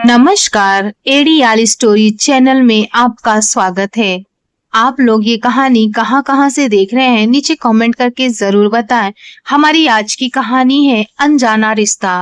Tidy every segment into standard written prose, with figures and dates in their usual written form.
नमस्कार, एडीआल story channel में आपका स्वागत है। आप लोग ये कहानी कहाँ-कहाँ से देख रहे हैं, नीचे कमेंट करके जरूर बताएं। हमारी आज की कहानी है अनजाना रिश्ता।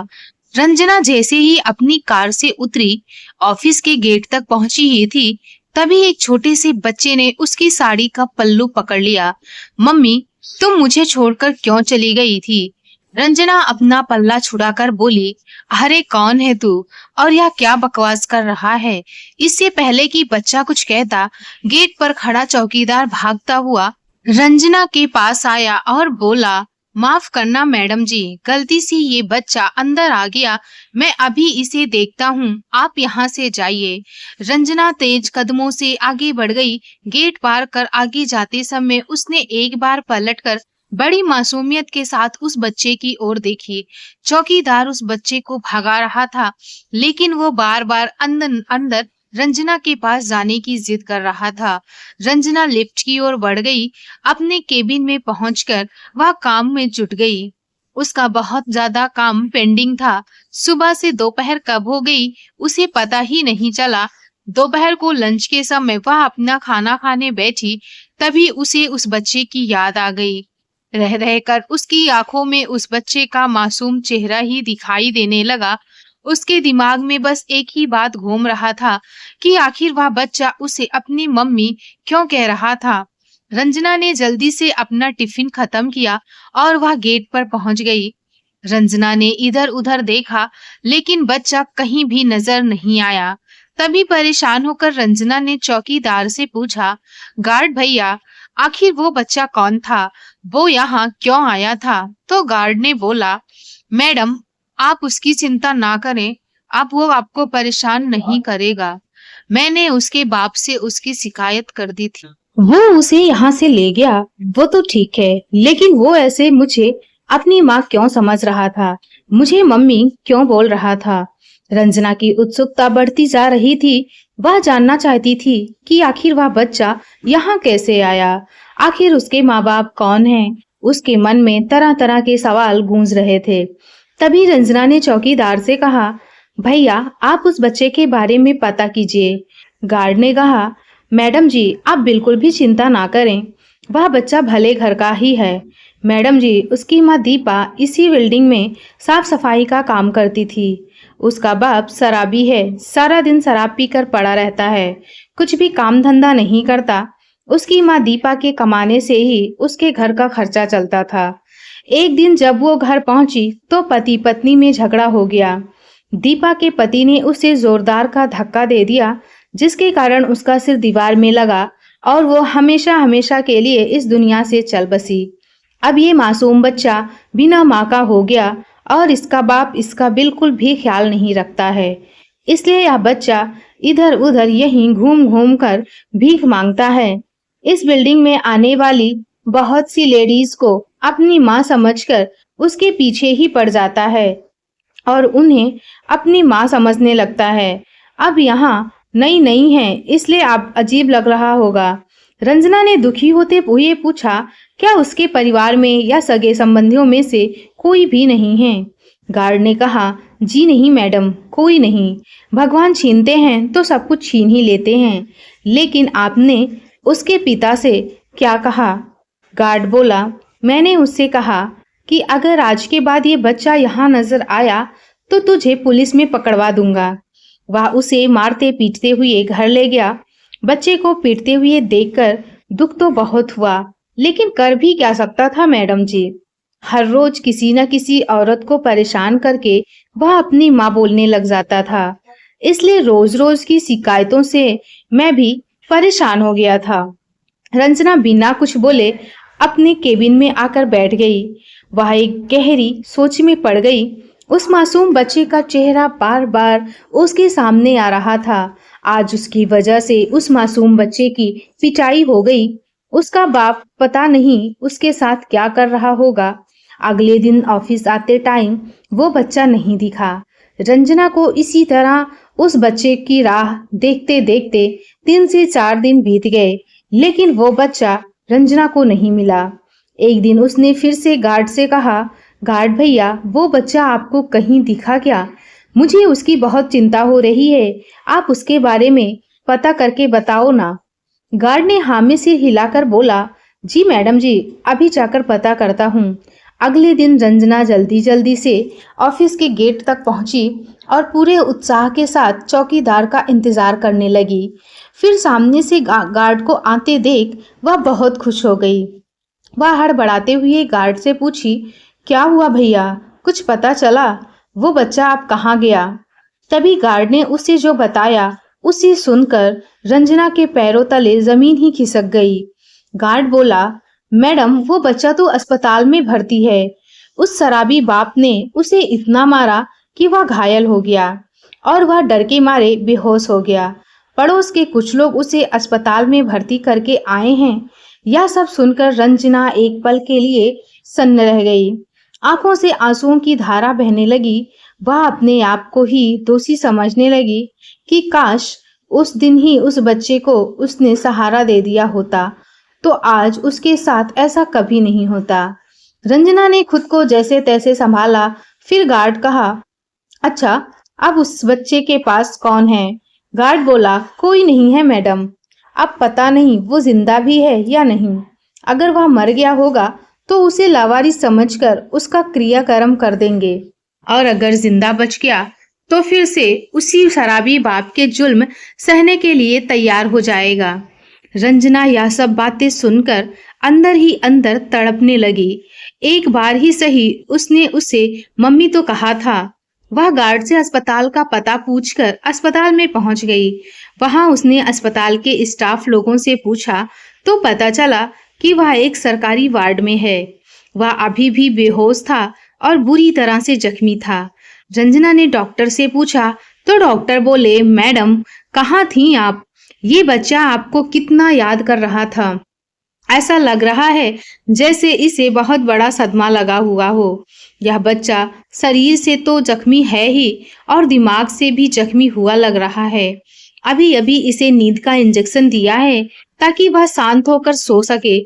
रंजना जैसे ही अपनी कार से उतरी, ऑफिस के गेट तक पहुंची ही थी, तभी एक छोटे से बच्चे ने उसकी साड़ी का पल्लू पकड़ लिया। मम्मी, तुम मुझे छोड़कर क्यों चली गई थी? रंजना अपना पल्ला छुड़ाकर बोली, अरे कौन है तू और यह क्या बकवास कर रहा है? इससे पहले कि बच्चा कुछ कहता, गेट पर खड़ा चौकीदार भागता हुआ रंजना के पास आया और बोला, माफ करना मैडम जी, गलती से ये बच्चा अंदर आ गया। मैं अभी इसे देखता हूँ, आप यहाँ से जाइए। रंजना तेज कदमों से आगे बढ़ गई। गेट पार कर आगे जाते समय उसने एक बार पलटकर बड़ी मासूमियत के साथ उस बच्चे की ओर देखी। चौकीदार उस बच्चे को भगा रहा था, लेकिन वो बार बार अंदर अंदर रंजना के पास जाने की जिद कर रहा था। रंजना लिफ्ट की ओर बढ़ गई। अपने केबिन में पहुंचकर वह काम में जुट गई। उसका बहुत ज्यादा काम पेंडिंग था। सुबह से दोपहर कब हो गई उसे पता ही नहीं चला। दोपहर को लंच के समय वह अपना खाना खाने बैठी, तभी उसे उस बच्चे की याद आ गई। रह रहकर उसकी आंखों में उस बच्चे का मासूम चेहरा ही दिखाई देने लगा। उसके दिमाग में बस एक ही बात घूम रहा था कि आखिर वह बच्चा उसे अपनी मम्मी क्यों कह रहा था। रंजना ने जल्दी से अपना टिफिन खत्म किया और वह गेट पर पहुंच गई। रंजना ने इधर उधर देखा, लेकिन बच्चा कहीं भी नजर नहीं आया। तभी परेशान होकर रंजना ने चौकीदार से पूछा, गार्ड भैया, आखिर वो बच्चा कौन था? वो यहाँ क्यों आया था? तो गार्ड ने बोला, मैडम, आप उसकी चिंता ना करें, अब वो आपको परेशान नहीं करेगा। मैंने उसके बाप से उसकी शिकायत कर दी थी। वो उसे यहाँ से ले गया, वो तो ठीक है, लेकिन वो ऐसे मुझे अपनी माँ क्यों समझ रहा था? मुझे मम्मी क्यों बोल रहा था? रंजना की उत्सुकता बढ़ती जा रही थी। वह जानना चाहती थी कि आखिर वह बच्चा यहाँ कैसे आया, आखिर उसके माँ बाप कौन हैं? उसके मन में तरह तरह के सवाल गूंज रहे थे। तभी रंजना ने चौकीदार से कहा, भैया आप उस बच्चे के बारे में पता कीजिए। गार्ड ने कहा, मैडम जी आप बिल्कुल भी चिंता ना करें, वह बच्चा भले घर का ही है। मैडम जी, उसकी माँ दीपा इसी बिल्डिंग में साफ सफाई का काम करती थी। उसका बाप शराबी है, सारा दिन शराब पीकर पड़ा रहता है, कुछ भी काम धंधा नहीं करता। उसकी माँ दीपा के कमाने से ही उसके घर का खर्चा चलता था। एक दिन जब वो घर पहुंची तो पति पत्नी में झगड़ा हो गया। दीपा के पति ने उसे जोरदार का धक्का दे दिया, जिसके कारण उसका सिर दीवार में लगा और वो हमेशा हमेशा के लिए इस दुनिया से चल बसी। अब ये मासूम बच्चा बिना माँ का हो गया और इसका बाप इसका बिल्कुल भी ख्याल नहीं रखता है। इसलिए यह बच्चा इधर उधर यहीं घूम घूम कर भीख मांगता है। इस बिल्डिंग में आने वाली बहुत सी लेडीज को अपनी माँ समझकर उसके पीछे ही पड़ जाता है और उन्हें अपनी माँ समझने लगता है। अब यहाँ नई नहीं है, इसलिए आप अजीब लग रहा होगा। रंजना ने दुखी होते हुए पूछा, क्या उसके परिवार में या सगे संबंधियों में से कोई भी नहीं है? गार्ड ने कहा, जी नहीं मैडम, कोई नहीं। भगवान छीनते हैं तो सब कुछ छीन ही लेते हैं। लेकिन आपने उसके पिता से क्या कहा? गार्ड बोला, मैंने उससे कहा कि अगर आज के बाद ये बच्चा यहाँ नजर आया तो तुझे पुलिस में पकड़वा दूंगा। वह उसे मारते पीटते हुए घर ले गया। बच्चे को पीटते हुए देखकर दुख तो बहुत हुआ, लेकिन कर भी क्या सकता था मैडम जी? हर रोज किसी न किसी औरत को परेशान करके वह अपनी माँ बोलने लग जाता था। इसलिए रोज रोज की शिकायतों से मैं भी परेशान हो गया था। रंजना बिना कुछ बोले अपने केबिन में आकर बैठ गई। वह एक गहरी सोच में पड़ गई। उस मासूम बच्चे का चेहरा बार बार उसके सामने आ रहा था। आज उसकी वजह से उस मासूम बच्चे की पिटाई हो गई। उसका बाप पता नहीं उसके साथ क्या कर रहा होगा। अगले दिन ऑफिस आते टाइम वो बच्चा नहीं दिखा। रंजना को इसी तरह उस बच्चे की राह देखते देखते 3 से 4 दिन बीत गए, लेकिन वो बच्चा रंजना को नहीं मिला। एक दिन उसने फिर से गार्ड से कहा, गार्ड भैया वो बच्चा आपको कहीं दिखा क्या? मुझे उसकी बहुत चिंता हो रही है। आप उसके बारे में पता करके बताओ ना। गार्ड ने हाँ में सिर हिलाकर बोला, जी मैडम जी, अभी जाकर पता करता हूँ। अगले दिन रंजना जल्दी जल्दी से ऑफिस के गेट तक पहुंची और पूरे उत्साह के साथ चौकीदार का इंतजार करने लगी। फिर सामने से गार्ड को आते देख वह बहुत खुश हो गई। वह हड़बड़ाते हुए गार्ड से पूछी, क्या हुआ भैया, कुछ पता चला? वो बच्चा आप कहाँ गया? तभी गार्ड ने उसे जो बताया उसे सुनकर रंजना के पैरों तले जमीन ही खिसक गई। गार्ड बोला, मैडम वो बच्चा तो अस्पताल में भर्ती है। उस शराबी बाप ने उसे इतना मारा कि वह घायल हो गया और वह डर के मारे बेहोश हो गया। पड़ोस के कुछ लोग उसे अस्पताल में भर्ती करके आए हैं। यह सब सुनकर रंजना एक पल के लिए सन्न रह गई। आंखों से आंसुओं की धारा बहने लगी। वह अपने आप को ही दोषी समझने लगी कि काश उस दिन ही उस बच्चे को उसने सहारा दे दिया होता तो आज उसके साथ ऐसा कभी नहीं होता। रंजना ने खुद को जैसे तैसे संभाला। फिर गार्ड कहा, अच्छा अब उस बच्चे के पास कौन है? गार्ड बोला, कोई नहीं है मैडम। अब पता नहीं वो जिंदा भी है या नहीं। अगर वह मर गया होगा तो उसे लावारिस समझकर उसका क्रियाकर्म कर देंगे और अगर जिंदा बच गया तो फिर से उसी शराबी बाप के जुल्म सहने के लिए तैयार हो जाएगा। रंजना यह सब बातें सुनकर अंदर ही अंदर तड़पने लगी। एक बार ही सही उसने उसे मम्मी तो कहा था। वह गार्ड से अस्पताल का पता पूछकर अस्पताल में पहुंच गई। वहां उसने अस्पताल के स्टाफ लोगों से पूछा तो पता चला कि वह एक सरकारी वार्ड में है। वह अभी भी बेहोश था और बुरी तरह से जख्मी था। रंजना ने डॉक्टर से पूछा तो डॉक्टर बोले, मैडम कहाँ थी आप? ये बच्चा आपको कितना याद कर रहा था। ऐसा लग रहा है जैसे इसे बहुत बड़ा सदमा लगा हुआ हो। यह बच्चा शरीर से तो जख्मी है ही और दिमाग से भी जख्मी हुआ लग रहा है। अभी अभी इसे नींद का इंजेक्शन दिया है ताकि वह शांत होकर सो सके।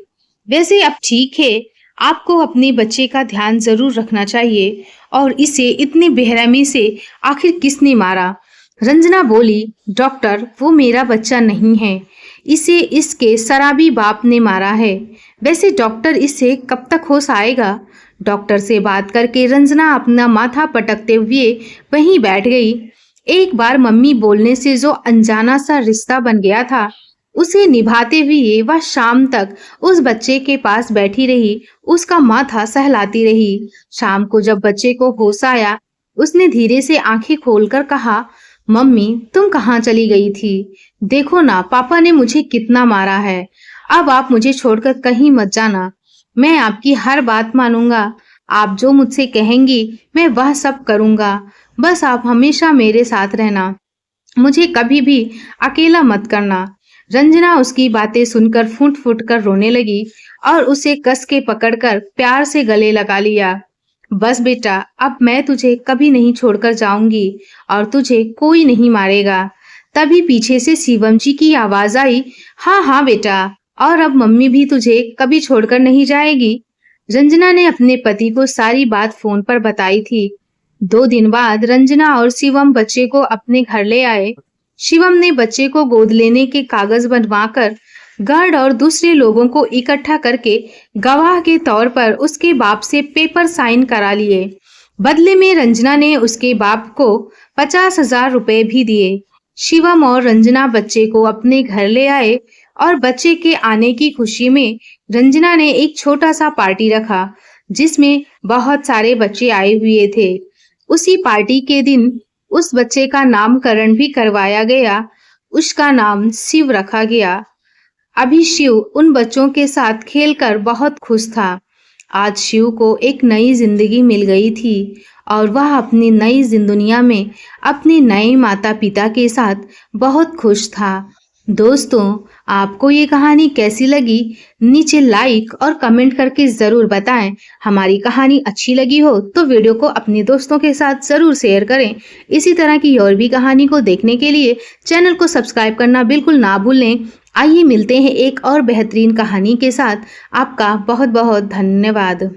वैसे अब ठीक है। आपको अपने बच्चे का ध्यान जरूर रखना चाहिए। और इसे इतनी बेरहमी से आखिर किसने मारा? रंजना बोली, डॉक्टर वो मेरा बच्चा नहीं है। इसे इसके शराबी बाप ने मारा है। वैसे डॉक्टर इससे कब तक होश आएगा? डॉक्टर से बात करके रंजना अपना माथा पटकते हुए वहीं बैठ गई। एक बार मम्मी बोलने से जो अनजाना सा रिश्ता बन गया था उसे निभाते हुए वह शाम तक उस बच्चे के पास बैठी रही, उसका माथा सहलाती रही। शाम को जब बच्चे को होश आया उसने धीरे से आंखें खोलकर कहा, मम्मी तुम कहाँ चली गई थी? देखो ना पापा ने मुझे कितना मारा है। अब आप मुझे छोड़कर कहीं मत जाना। मैं आपकी हर बात मानूंगा। आप जो मुझसे कहेंगी मैं वह सब करूंगा। बस आप हमेशा मेरे साथ रहना। मुझे कभी भी अकेला मत करना। रंजना उसकी बातें सुनकर फूट फूट कर रोने लगी और उसे कस के पकड़कर प्यार से गले लगा लिया। बस बेटा, अब मैं तुझे कभी नहीं छोड़कर जाऊंगी और तुझे कोई नहीं मारेगा। तभी पीछे से शिवम जी की आवाज आई, हाँ हाँ बेटा, और अब मम्मी भी तुझे कभी छोड़कर नहीं जाएगी। रंजना ने अपने पति को सारी बात फोन पर बताई थी। 2 दिन बाद रंजना और शिवम बच्चे को अपने घर ले आए। शिवम ने बच्चे को गोद लेने के कागज बनवाकर गार्ड और दूसरे लोगों को इकट्ठा करके गवाह के तौर पर उसके बाप से पेपर साइन करा लिए। बदले में रंजना ने उसके बाप को 50,000 रुपए भी दिए। शिवम और रंजना बच्चे को अपने घर ले आए और बच्चे के आने की खुशी में रंजना ने एक छोटा सा पार्टी रखा जिसमें बहुत सारे बच्चे आए हुए थे। उसी पार्टी के दिन उस बच्चे का नामकरण भी करवाया गया। उसका नाम शिव रखा गया। अभी शिव उन बच्चों के साथ खेलकर बहुत खुश था। आज शिव को एक नई जिंदगी मिल गई थी और वह अपनी नई दुनिया में अपने नए माता पिता के साथ बहुत खुश था। दोस्तों, आपको ये कहानी कैसी लगी? नीचे लाइक और कमेंट करके ज़रूर बताएं। हमारी कहानी अच्छी लगी हो तो वीडियो को अपने दोस्तों के साथ ज़रूर शेयर करें। इसी तरह की और भी कहानी को देखने के लिए चैनल को सब्सक्राइब करना बिल्कुल ना भूलें। आइए मिलते हैं एक और बेहतरीन कहानी के साथ। आपका बहुत बहुत धन्यवाद।